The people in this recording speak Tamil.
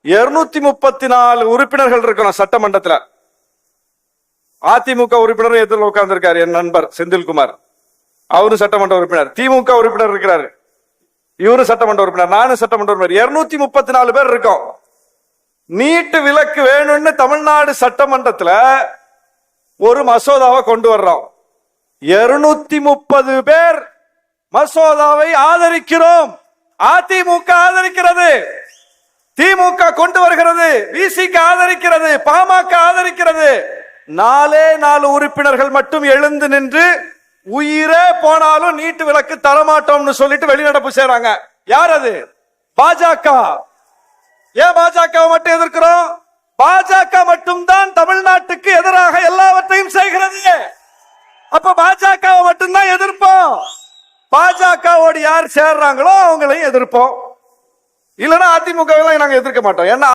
234 உறுப்பினர்கள் இருக்கணும் சட்டமன்றத்தில். அதிமுக உறுப்பினர் எதிரில் உட்கார்ந்திருக்காரு என் நண்பர் செந்தில்குமார், அவரும் சட்டமன்ற உறுப்பினர். திமுக உறுப்பினர் இருக்கிறாரு, இவரும் சட்டமன்ற உறுப்பினர், நானும் சட்டமன்ற உறுப்பினர். 234 பேர் இருக்கோம். நீட்டு விலக்கு வேணும்னு தமிழ்நாடு சட்டமன்றத்தில் ஒரு மசோதாவை கொண்டு வர்றோம். 230 பேர் மசோதாவை ஆதரிக்கிறோம். அதிமுக ஆதரிக்கிறது, திமுக கொண்டு வருகிறது, விசிக ஆதரிக்கிறது, பாமக ஆதரிக்கிறது. 4 உறுப்பினர்கள் மட்டும் எழுந்து நின்று உயிரே போனாலும் நீட்டு விலக்கு தரமாட்டோம்னு சொல்லிட்டு வெளிநடப்பு செய்றாங்க. யார் அது? பாஜக. ஏன் பாஜக மட்டும் எதிர்க்கிறோம்? பாஜக மட்டும்தான் தமிழ்நாட்டுக்கு எதிராக எல்லாவற்றையும் செய்கிறது. அப்ப பாஜக மட்டும்தான் எதிர்ப்போம். பாஜகவோடு யார் சேர்றாங்களோ அவங்களையும் எதிர்ப்போம். இல்லைன்னா அதிமுக நாங்க எதிர்க்க மாட்டோம். ஏன்னா